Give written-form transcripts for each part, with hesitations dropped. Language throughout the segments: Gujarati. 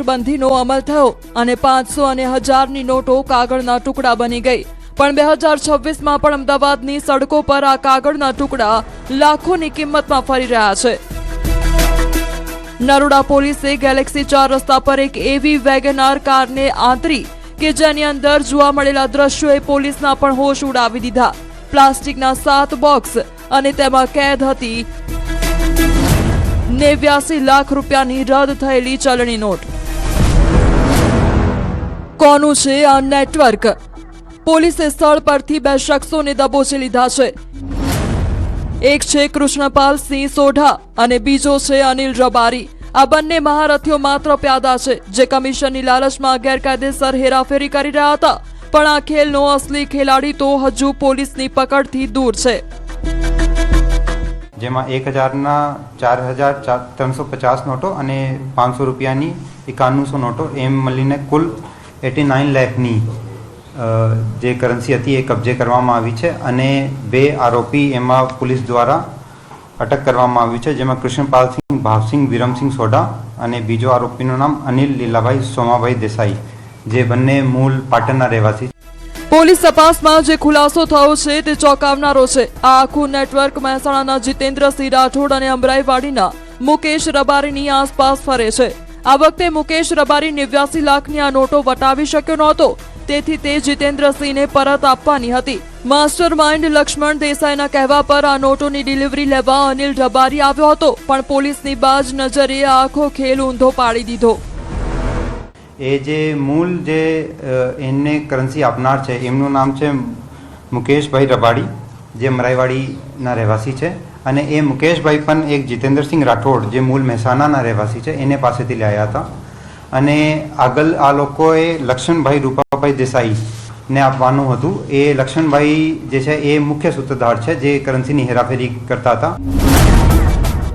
નોટબંધીનો અમલ થયો અને 500 અને 1000ની નોટો કાગળના ટુકડા બની ગઈ। પણ 2026માં પણ અમદાવાદની સડકો પર આ કાગળના ટુકડા લાખોની કિંમતમાં ફરી રહ્યા છે। નરોડા પોલીસે ગેલેક્સી 4 રસ્તા પર એક એવી વેગનાર કારને આંતરી કે જેની અંદર જોવા મળેલા દ્રશ્યોએ પોલીસના પણ હોશ ઉડાવી દીધા। પ્લાસ્ટિકના 7 બોક્સ અને તેમાં કેદ હતી 89 લાખ રૂપિયાની રદ થયેલી ચલણી નોટ। કોનું છે આ નેટવર્ક? પોલીસે સ્થળ પરથી 2 શખ્સોને દબોચી લીધા છે। એક છે કૃષ્ણપાલ સિંહ સોઢા અને બીજો છે અનિલ રબારી। આ બંને મહારથીઓ માત્ર પ્યાદા છે જે કમિશનની લાલચમાં ગેરકાયદેસર હેરાફેરી કરી રહ્યા હતા, પણ આ ખેલનો અસલી ખેલાડી તો હજુ પોલીસની પકડથી દૂર છે। જેમાં 1000ના 4350 નોટો અને 500 રૂપિયાની 9100 નોટો એમ મળીને કુલ 89 લાખની જે કરન્સી હતી એ કબજે કરવામાં આવી છે અને 2 આરોપી એમાં પોલીસ દ્વારા અટક કરવામાં આવ્યું છે, જેમાં કૃષ્ણપાલસિંહ ભાવસિંહ વિરમસિંહ સોઢા અને બીજો આરોપીનું નામ અનિલ લીલાભાઈ સોમાભાઈ દેસાઈ, જે બંને મૂળ પાટણના રહેવાસી। પોલીસ તપાસમાં જે ખુલાસો થયો છે તે ચોંકાવનારો છે। આ આખું નેટવર્ક મહેસાણાના જીતેન્દ્રસિંહ રાઠોડ અને અમરાઈવાડીના મુકેશ રબારીની આસપાસ ફરે છે। આ વખતે મુકેશ રબારી 89 લાખની આ નોટો વટાવી શક્યો નહોતો, તેથી તે જીતેન્દ્રસિંહને પરત આપવાની હતી। માસ્ટર માઇન્ડ લક્ષ્મણ દેસાઈના કહેવા પર આ નોટોની ડિલિવરી લેવા અનિલ રબારી આવ્યો હતો, પણ પોલીસની બાજ નજરે આખો ખેલ ઊંધો પાડી દીધો। એ જે મૂળ જે એને કરન્સી આપનાર છે એમનું નામ છે મુકેશભાઈ રબાડી, જે અમરાઈવાડીના રહેવાસી છે, અને એ મુકેશભાઈ પણ એક જીતેન્દ્રસિંહ રાઠોડ જે મૂળ મહેસાણાના રહેવાસી છે એને પાસેથી લાવ્યા હતા અને આગળ આ લોકોએ લક્ષ્મણભાઈ રૂપાભાઈ દેસાઈ ને આપવાનું હતું। એ લક્ષ્મણભાઈ જે છે એ મુખ્ય સૂત્રધાર છે જે કરન્સીની હેરાફેરી કરતા હતા।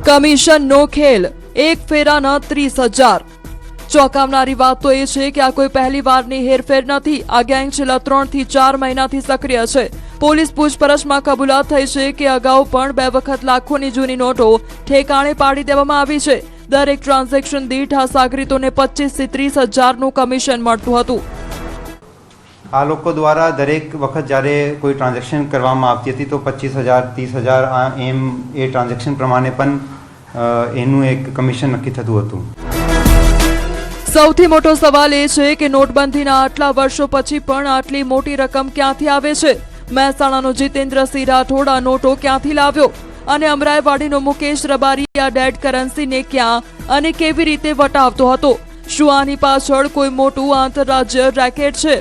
કમિશનનો ખેલ, એક ફેરાના 30,000। ચોંકાવનારી વાત તો એ છે કે આ કોઈ પહેલી વારની હેરફેર નથી। આ ગેંગ છેલ્લા 3 થી 4 મહિનાથી સક્રિય છે। પોલીસ પૂછપરછમાં કબૂલાત થઈ છે કે અગાઉ પણ 2 વખત લાખોની જૂની નોટો ઠેકાણે પાડી દેવામાં આવી છે। દરેક ટ્રાન્ઝેક્શન દીઠ આ સાગરીતોને 25 થી 30,000નું કમિશન મળતું હતું। આ લોકો દ્વારા દરેક વખત જ્યારે કોઈ ટ્રાન્ઝેક્શન કરવામાં આવતી હતી તો 25,000 30,000 એમ એ ટ્રાન્ઝેક્શન પ્રમાણે પણ એનું એક કમિશન નક્કી થતું હતું। સૌથી મોટો સવાલ એ છે કે નોટબંધીના આટલા વર્ષો પછી પણ આટલી મોટી રકમ ક્યાંથી આવે છે? મહેસાણાનો જીતેન્દ્રસિંહ રાઠોડ આ નોટો ક્યાંથી લાવ્યો અને અમરાઈવાડીનો મુકેશ રબારી આ ડેડ કરન્સીને ક્યાં અને કેવી રીતે વટાવતો હતો? શું આની પાછળ કોઈ મોટું આંતરરાજ્ય રેકેટ છે?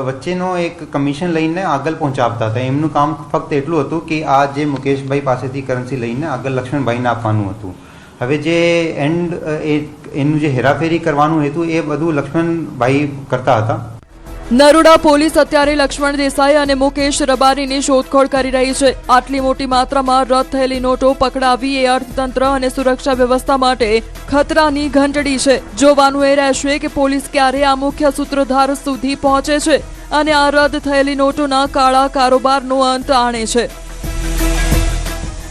વચ્ચેનો એક કમિશન લઈને આગળ પહોંચાડતા હતા। એમનું કામ ફક્ત એટલું હતું કે આ જે મુકેશભાઈ પાસેથી કરન્સી લઈને આગળ લક્ષ્મણભાઈને આપવાનું હતું। હવે જે એન્ડ એનું જે હેરાફેરી કરવાનું હતું એ બધું લક્ષ્મણભાઈ કરતા હતા। નરોડા પોલીસ અત્યારે લક્ષ્મણ દેસાઈ અને મુકેશ રબારીની શોધખોળ કરી રહી છે। આટલી મોટી માત્રામાં રદ થયેલી નોટો પકડાવી એ અર્થતંત્ર અને સુરક્ષા વ્યવસ્થા માટે ખતરાની ઘંટડી છે। જોવાનું એ રહેશે કે પોલીસ ક્યારે આ મુખ્ય સૂત્રધાર સુધી પહોંચે છે અને આ રદ થયેલી નોટોના કાળા કારોબારનો અંત આણે છે।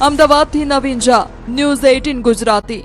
અમદાવાદથી નવીન ઝા, ન્યૂઝ 18 ગુજરાતી।